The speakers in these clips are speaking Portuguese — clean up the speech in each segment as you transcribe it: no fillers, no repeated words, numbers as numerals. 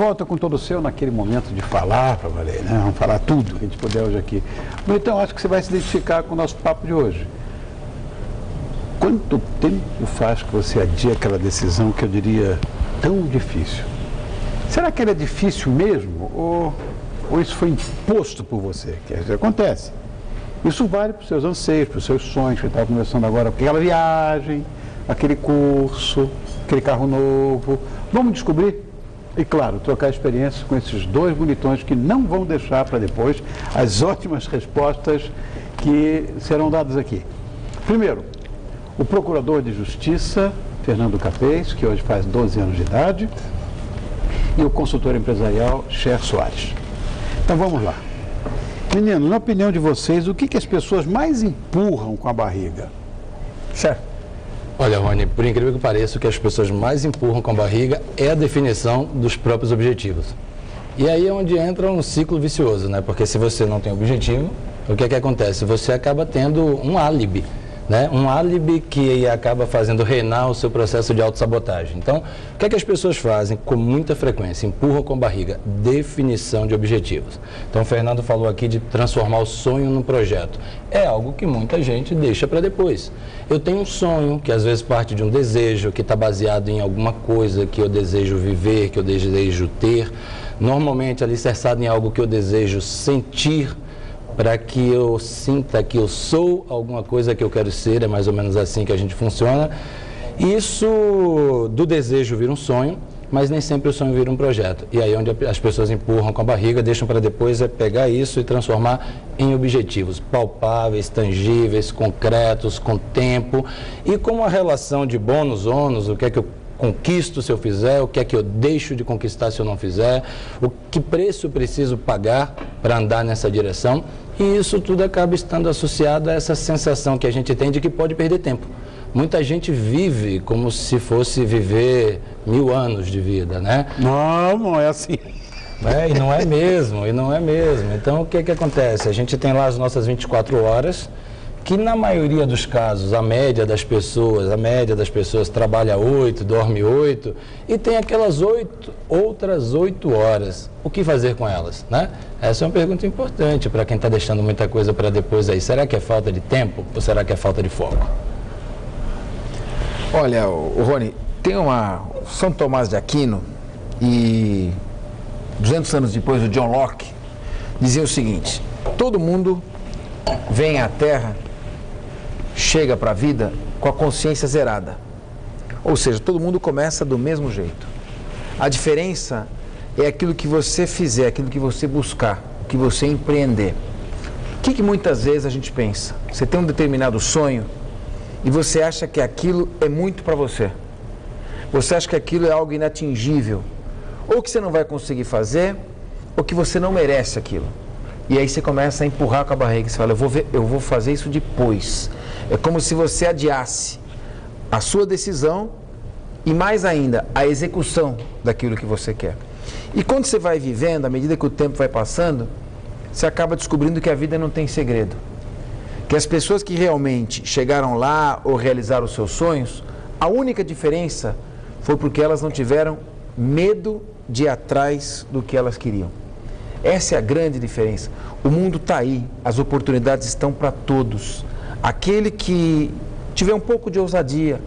volta com todo o seu naquele momento de falar para valer, né? Vamos falar tudo que a gente puder hoje aqui. Mas então, acho que você vai se identificar com o nosso papo de hoje. Quanto tempo faz que você adia aquela decisão que eu diria tão difícil? Será que ela é difícil mesmo? Ou isso foi imposto por você? Que acontece. Isso vale para os seus anseios, para os seus sonhos, que eu estava conversando agora, aquela viagem, aquele curso, aquele carro novo. Vamos descobrir? E, claro, trocar experiências com esses dois bonitões que não vão deixar para depois as ótimas respostas que serão dadas aqui. Primeiro, o Procurador de Justiça, Fernando Capês, que hoje faz 12 anos de idade, e o consultor empresarial, Cher Soares. Então, vamos lá. Menino, na opinião de vocês, o que as pessoas mais empurram com a barriga? Cher. Olha, Rony, por incrível que pareça, o que as pessoas mais empurram com a barriga é a definição dos próprios objetivos. E aí é onde entra um ciclo vicioso, né? Porque se você não tem objetivo, o que é que acontece? Você acaba tendo um álibi, né? Um álibi que acaba fazendo reinar o seu processo de autossabotagem. Então, o que é que as pessoas fazem com muita frequência? Empurram com a barriga. Definição de objetivos. Então, o Fernando falou aqui de transformar o sonho num projeto. É algo que muita gente deixa para depois. Eu tenho um sonho, que às vezes parte de um desejo, que está baseado em alguma coisa que eu desejo viver, que eu desejo ter. Normalmente alicerçado em algo que eu desejo sentir, para que eu sinta que eu sou alguma coisa que eu quero ser, é mais ou menos assim que a gente funciona. Isso do desejo vira um sonho, mas nem sempre o sonho vira um projeto. E aí onde as pessoas empurram com a barriga, deixam para depois é pegar isso e transformar em objetivos palpáveis, tangíveis, concretos, com tempo e com uma relação de bônus-ônus, o que é que eu conquisto se eu fizer, o que é que eu deixo de conquistar se eu não fizer, o que preço eu preciso pagar para andar nessa direção. E isso tudo acaba estando associado a essa sensação que a gente tem de que pode perder tempo. Muita gente vive como se fosse viver 1000 anos de vida, né? Não é assim. E não é mesmo. Então, o que é que acontece? A gente tem lá as nossas 24 horas, que na maioria dos casos, a média das pessoas trabalha 8, dorme 8 e tem aquelas outras 8 horas. O que fazer com elas, né? Essa é uma pergunta importante para quem está deixando muita coisa para depois aí. Será que é falta de tempo ou será que é falta de foco? Olha, o Rony, tem São Tomás de Aquino e 200 anos depois o John Locke dizia o seguinte: todo mundo vem à Terra, chega para a vida com a consciência zerada. Ou seja, todo mundo começa do mesmo jeito. A diferença é aquilo que você fizer, aquilo que você buscar, o que você empreender. O que muitas vezes a gente pensa? Você tem um determinado sonho e você acha que aquilo é muito para você. Você acha que aquilo é algo inatingível. Ou que você não vai conseguir fazer, ou que você não merece aquilo. E aí você começa a empurrar com a barriga. Você fala, eu vou fazer isso depois. É como se você adiasse a sua decisão e, mais ainda, a execução daquilo que você quer. E quando você vai vivendo, à medida que o tempo vai passando, você acaba descobrindo que a vida não tem segredo. Que as pessoas que realmente chegaram lá ou realizaram os seus sonhos, a única diferença foi porque elas não tiveram medo de ir atrás do que elas queriam. Essa é a grande diferença. O mundo está aí, as oportunidades estão para todos. Aquele que tiver um pouco de ousadia,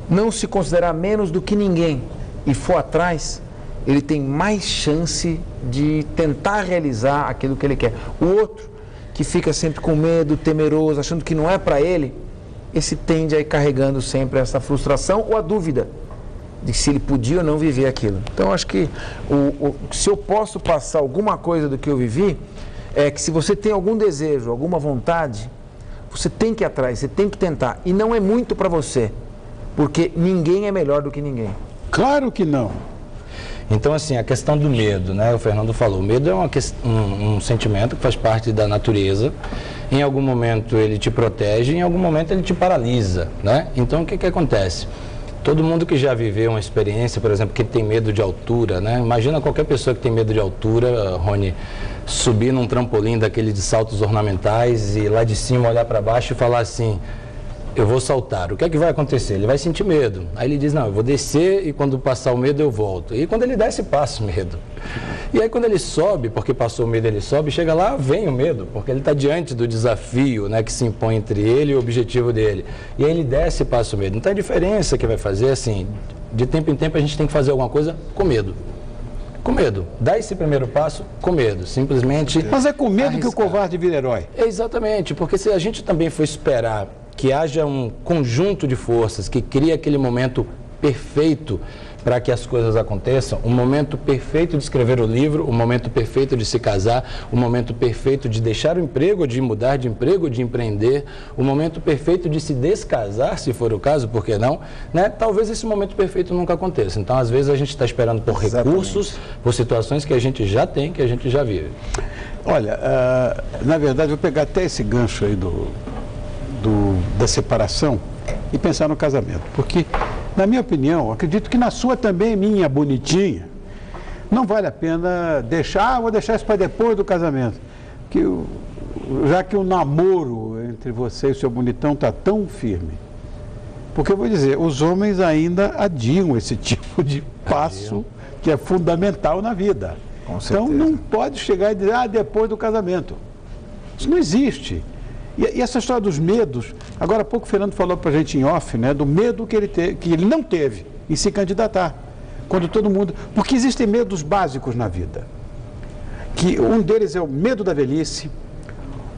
não se considerar menos do que ninguém e for atrás, ele tem mais chance de tentar realizar aquilo que ele quer. O outro, que fica sempre com medo, temeroso, achando que não é para ele, esse tende a ir carregando sempre essa frustração ou a dúvida de se ele podia ou não viver aquilo. Então, acho que se eu posso passar alguma coisa do que eu vivi, é que se você tem algum desejo, alguma vontade, você tem que ir atrás, você tem que tentar. E não é muito para você, porque ninguém é melhor do que ninguém. Claro que não. Então, assim, a questão do medo, né? O Fernando falou, o medo é um sentimento que faz parte da natureza. Em algum momento ele te protege, em algum momento ele te paralisa, né? Então, o que que acontece? Todo mundo que já viveu uma experiência, por exemplo, que tem medo de altura, né? Imagina qualquer pessoa que tem medo de altura, Rony, subir num trampolim daquele de saltos ornamentais e lá de cima olhar para baixo e falar assim, eu vou saltar. O que é que vai acontecer? Ele vai sentir medo. Aí ele diz, não, eu vou descer e quando passar o medo eu volto. E quando ele desce, passa o medo. E aí quando ele sobe, porque passou o medo, ele sobe, chega lá, vem o medo, porque ele está diante do desafio, né, que se impõe entre ele e o objetivo dele. E aí ele desce e passa o medo. Então a diferença que vai fazer, assim, de tempo em tempo a gente tem que fazer alguma coisa com medo. Com medo. Dá esse primeiro passo com medo. Simplesmente... Mas é com medo arriscar. que o covarde vira herói. Exatamente, porque se a gente também for esperar que haja um conjunto de forças que crie aquele momento perfeito para que as coisas aconteçam, o momento perfeito de escrever o livro, o momento perfeito de se casar, o momento perfeito de deixar o emprego, de mudar de emprego, de empreender, o momento perfeito de se descasar, se for o caso, por que não? Né? Talvez esse momento perfeito nunca aconteça. Então, às vezes, a gente está esperando por recursos, por situações que a gente já tem, que a gente já vive. Olha, na verdade, eu vou pegar até esse gancho aí da separação e pensar no casamento. Porque, na minha opinião, acredito que na sua também, minha bonitinha, não vale a pena deixar, vou deixar isso para depois do casamento. Já que o namoro entre você e o seu bonitão está tão firme. Porque eu vou dizer, os homens ainda adiam esse tipo de passo que é fundamental na vida. Então não pode chegar e dizer, depois do casamento. Isso não existe. E essa história dos medos, agora há pouco o Fernando falou para a gente em off, né, do medo que ele não teve em se candidatar. Quando todo mundo... Porque existem medos básicos na vida. Que um deles é o medo da velhice,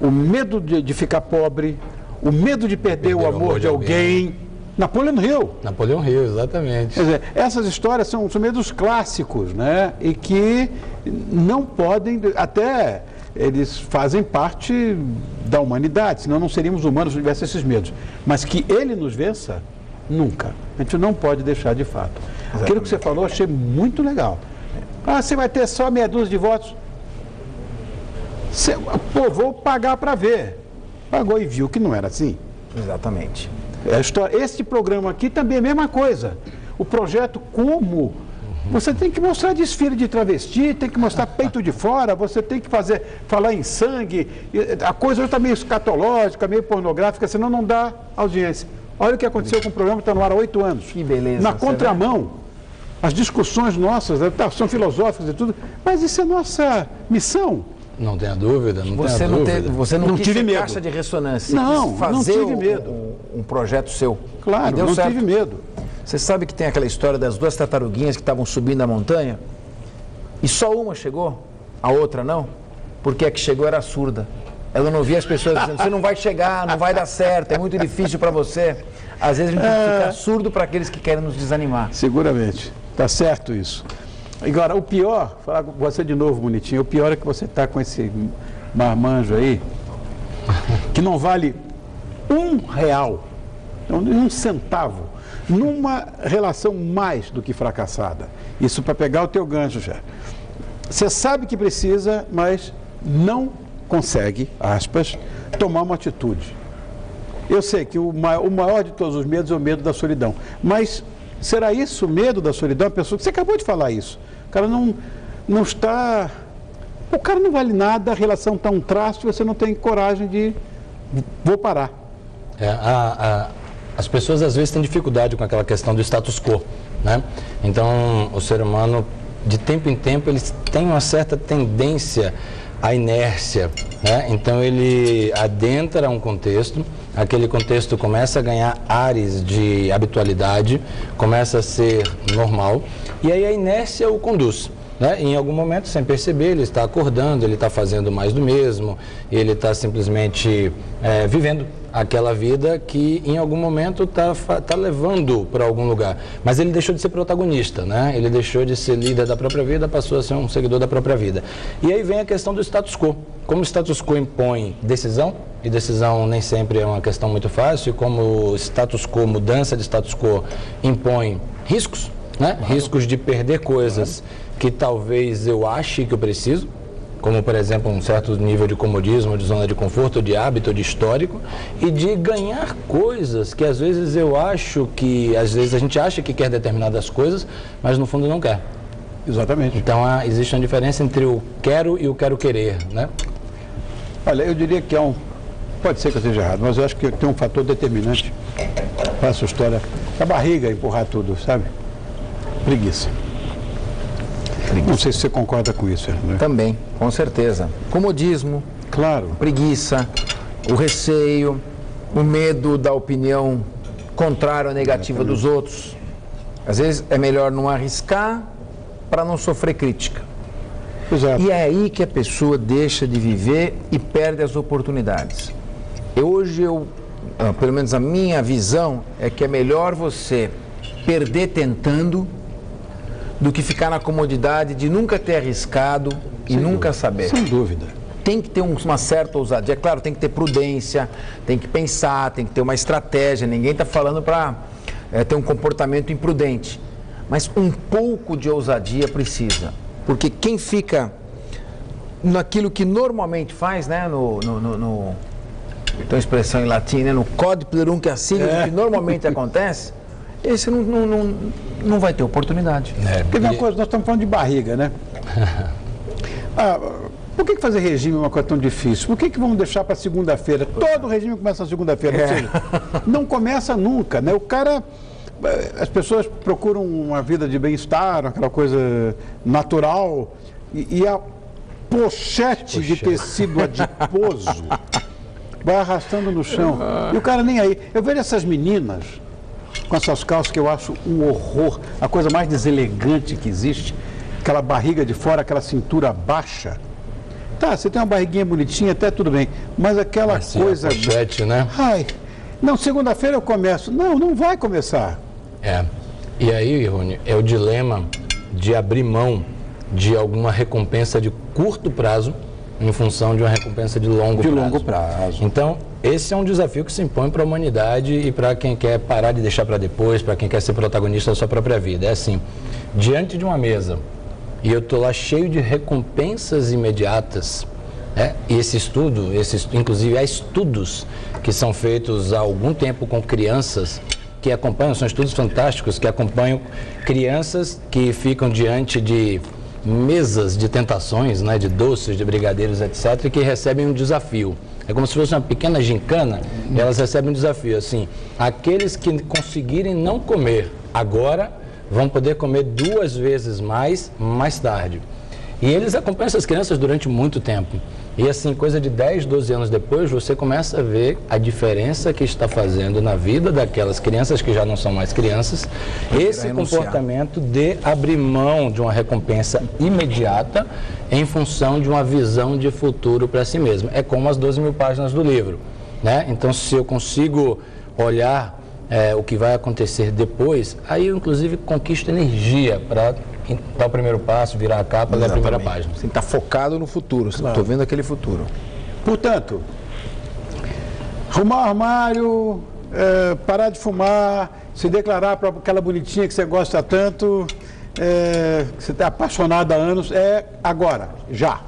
o medo de ficar pobre, o medo de perder o amor de alguém. Napoleão Hill. Napoleão Hill, exatamente. Quer dizer, essas histórias são medos clássicos, né? E que não podem, até eles fazem parte da humanidade, senão não seríamos humanos se não tivesse esses medos. Mas que ele nos vença, nunca. A gente não pode deixar de fato. Exatamente. Aquilo que você falou, achei muito legal. Você vai ter só meia dúzia de votos? Vou pagar para ver. Pagou e viu que não era assim. Exatamente. Este programa aqui também é a mesma coisa. O projeto como... Você tem que mostrar desfile de travesti, tem que mostrar peito de fora, você tem que falar em sangue. A coisa hoje está meio escatológica, meio pornográfica, senão não dá audiência. Olha o que aconteceu com o programa que está no ar há 8 anos. Que beleza. Na contramão, as discussões nossas são filosóficas e tudo, mas isso é nossa missão. Não tenha dúvida, Você não tive medo. Caixa de ressonância. Não tive medo. Um projeto seu. Claro, não tive medo. Você sabe que tem aquela história das 2 tartaruguinhas que estavam subindo a montanha e só uma chegou, a outra não? Porque a que chegou era surda. Ela não ouvia as pessoas dizendo, você não vai chegar, não vai dar certo, é muito difícil para você. Às vezes a gente tem que ficar surdo para aqueles que querem nos desanimar. Seguramente. Está certo isso. Agora, o pior, falar com você de novo, bonitinho, o pior é que você está com esse marmanjo aí, que não vale R$1, um centavo, numa relação mais do que fracassada. Isso para pegar o teu gancho já. Você sabe que precisa, mas não consegue, aspas, tomar uma atitude. Eu sei que o maior de todos os medos é o medo da solidão, mas será isso o medo da solidão? A pessoa, você acabou de falar isso. O cara não está... O cara não vale nada, a relação está um traço e você não tem coragem de... Vou parar. As pessoas às vezes têm dificuldade com aquela questão do status quo, né? Então, o ser humano, de tempo em tempo, ele tem uma certa tendência à inércia, né? Então, ele adentra um contexto, aquele contexto começa a ganhar ares de habitualidade, começa a ser normal, e aí a inércia o conduz. Né? Em algum momento, sem perceber, ele está acordando, ele está fazendo mais do mesmo, ele está simplesmente vivendo aquela vida que em algum momento está levando para algum lugar. Mas ele deixou de ser protagonista, né? Ele deixou de ser líder da própria vida, passou a ser um seguidor da própria vida. E aí vem a questão do status quo. Como o status quo impõe decisão, e decisão nem sempre é uma questão muito fácil, como o status quo, mudança de status quo, impõe riscos, né? Riscos de perder coisas que talvez eu ache que eu preciso, como, por exemplo, um certo nível de comodismo, de zona de conforto, de hábito, de histórico, e de ganhar coisas que às vezes às vezes a gente acha que quer determinadas coisas, mas no fundo não quer. Exatamente. Então, existe uma diferença entre o quero e o quero querer, né? Olha, eu diria que pode ser que eu esteja errado, mas eu acho que tem um fator determinante para essa história, a barriga empurrar tudo, sabe? Preguiça. Não sei se você concorda com isso, né? Também, com certeza. Comodismo, Claro. preguiça, o receio, o medo da opinião contrária ou negativa dos outros. Às vezes é melhor não arriscar para não sofrer crítica. Exato. E é aí que a pessoa deixa de viver e perde as oportunidades. Pelo menos a minha visão, é que é melhor você perder tentando do que ficar na comodidade de nunca ter arriscado e nunca saber. Sem dúvida. Tem que ter uma certa ousadia. É claro, tem que ter prudência, tem que pensar, tem que ter uma estratégia. Ninguém está falando para ter um comportamento imprudente. Mas um pouco de ousadia precisa. Porque quem fica naquilo que normalmente faz, né? Tem uma expressão em latim, né? No code plurunque assigno, que normalmente acontece, esse não vai ter oportunidade. Porque uma coisa, nós estamos falando de barriga, né? Por que fazer regime é uma coisa tão difícil? Por que vamos deixar para segunda-feira? Todo regime começa na segunda-feira, ou seja, não começa nunca, né? O cara, as pessoas procuram uma vida de bem-estar, aquela coisa natural, e a pochete de tecido adiposo vai arrastando no chão. E o cara nem aí. Eu vejo essas meninas com essas calças que eu acho um horror, a coisa mais deselegante que existe, aquela barriga de fora, aquela cintura baixa. Tá, você tem uma barriguinha bonitinha, até tudo bem, mas aquela coisa... pochete, né? Ai, não, segunda-feira eu começo. Não vai começar. E aí, Rony, é o dilema de abrir mão de alguma recompensa de curto prazo em função de uma recompensa de longo prazo. De longo prazo. Então, esse é um desafio que se impõe para a humanidade e para quem quer parar de deixar para depois, para quem quer ser protagonista da sua própria vida. É assim, diante de uma mesa, e eu estou lá cheio de recompensas imediatas, e esse estudo, inclusive há estudos que são feitos há algum tempo com crianças que acompanham, são estudos fantásticos, que acompanham crianças que ficam diante de mesas de tentações, né, de doces, de brigadeiros, etc., e que recebem um desafio. É como se fosse uma pequena gincana, e elas recebem um desafio, assim, aqueles que conseguirem não comer agora, vão poder comer 2 vezes mais tarde. E eles acompanham essas crianças durante muito tempo. E assim, coisa de 10, 12 anos depois, você começa a ver a diferença que está fazendo na vida daquelas crianças que já não são mais crianças, esse comportamento de abrir mão de uma recompensa imediata em função de uma visão de futuro para si mesmo. É como as 12.000 páginas do livro, né? Então, se eu consigo olhar o que vai acontecer depois, aí eu inclusive conquisto energia para dar o primeiro passo, virar a capa, ler a primeira página. Você tem que estar focado no futuro, estou vendo aquele futuro. Portanto, arrumar o armário, parar de fumar, se declarar para aquela bonitinha que você gosta tanto, que você está apaixonado há anos, agora, já.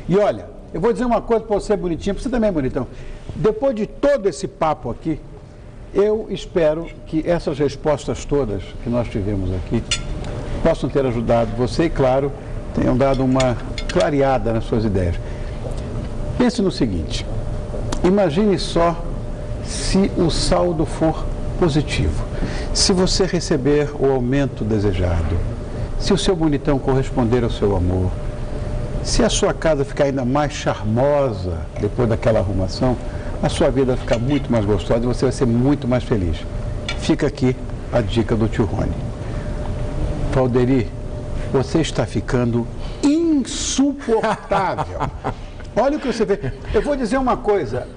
E olha, eu vou dizer uma coisa para você bonitinha, para você também é bonitão. Depois de todo esse papo aqui, eu espero que essas respostas todas que nós tivemos aqui possam ter ajudado você e, claro, tenham dado uma clareada nas suas ideias. Pense no seguinte, imagine só se o saldo for positivo, se você receber o aumento desejado, se o seu bonitão corresponder ao seu amor, se a sua casa ficar ainda mais charmosa depois daquela arrumação, a sua vida vai ficar muito mais gostosa e você vai ser muito mais feliz. Fica aqui a dica do tio Rony. Valderi, você está ficando insuportável. Olha o que você vê. Eu vou dizer uma coisa.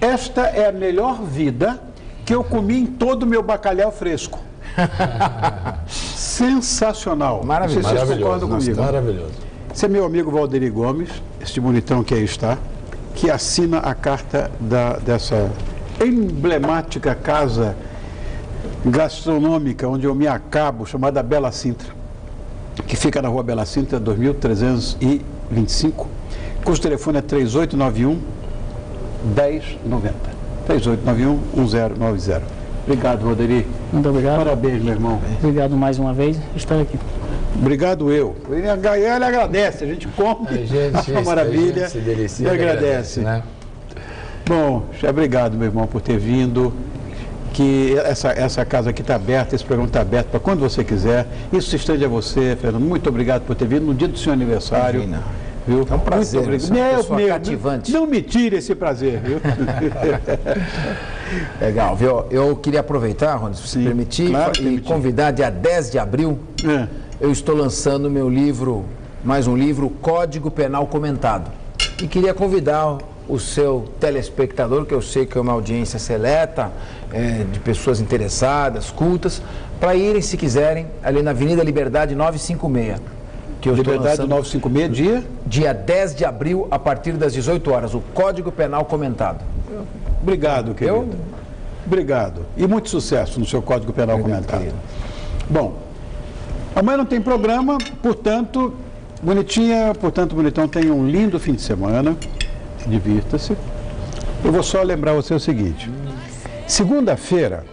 Esta é a melhor vida que eu comi em todo o meu bacalhau fresco. Sensacional. Maravilhoso. Vocês concordam comigo? Maravilhoso. Esse é meu amigo Valderi Gomes, este bonitão que aí está, que assina a carta dessa emblemática casa gastronômica onde eu me acabo, chamada Bela Sintra, que fica na rua Bela Sintra, 2325, cujo telefone é 3891 1090. 3891 1090. Obrigado, Valderi. Muito obrigado. Parabéns, meu irmão. Obrigado mais uma vez por estar aqui. Obrigado eu. Ele agradece, a gente come, A gente maravilha, se delicia e agradece. né? Bom, obrigado, meu irmão, por ter vindo. Que essa casa aqui está aberta, esse programa está aberto para quando você quiser. Isso se estende a você, Fernando. Muito obrigado por ter vindo no dia do seu aniversário. Imagina. Viu? É um prazer, muito você é uma pessoa cativante. Não me tire esse prazer, viu? Legal, viu? Eu queria aproveitar, Rony, se você permitir, claro, e convidar dia 10 de abril, eu estou lançando meu livro, mais um livro, Código Penal Comentado. E queria convidar o seu telespectador, que eu sei que é uma audiência seleta, de pessoas interessadas, cultas, para irem, se quiserem, ali na Avenida Liberdade 956. Que eu Liberdade 956, dia 10 de abril, a partir das 18 horas, o Código Penal Comentado. Obrigado, querido. Obrigado. E muito sucesso no seu Código Penal Comentado. Querido. Bom, amanhã não tem programa, portanto, Bonitão, tenha um lindo fim de semana. Divirta-se. Eu vou só lembrar você o seguinte. Segunda-feira,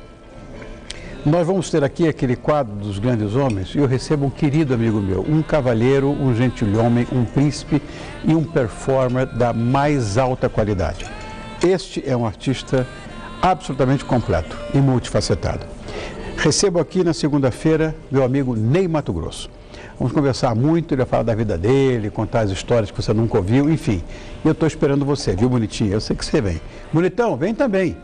nós vamos ter aqui aquele quadro dos grandes homens e eu recebo um querido amigo meu, um cavalheiro, um gentilhomem, um príncipe e um performer da mais alta qualidade. Este é um artista absolutamente completo e multifacetado. Recebo aqui na segunda-feira meu amigo Ney Mato Grosso. Vamos conversar muito, ele vai falar da vida dele, contar as histórias que você nunca ouviu, enfim. E eu estou esperando você, viu, Bonitinho? Eu sei que você vem. Bonitão, vem também.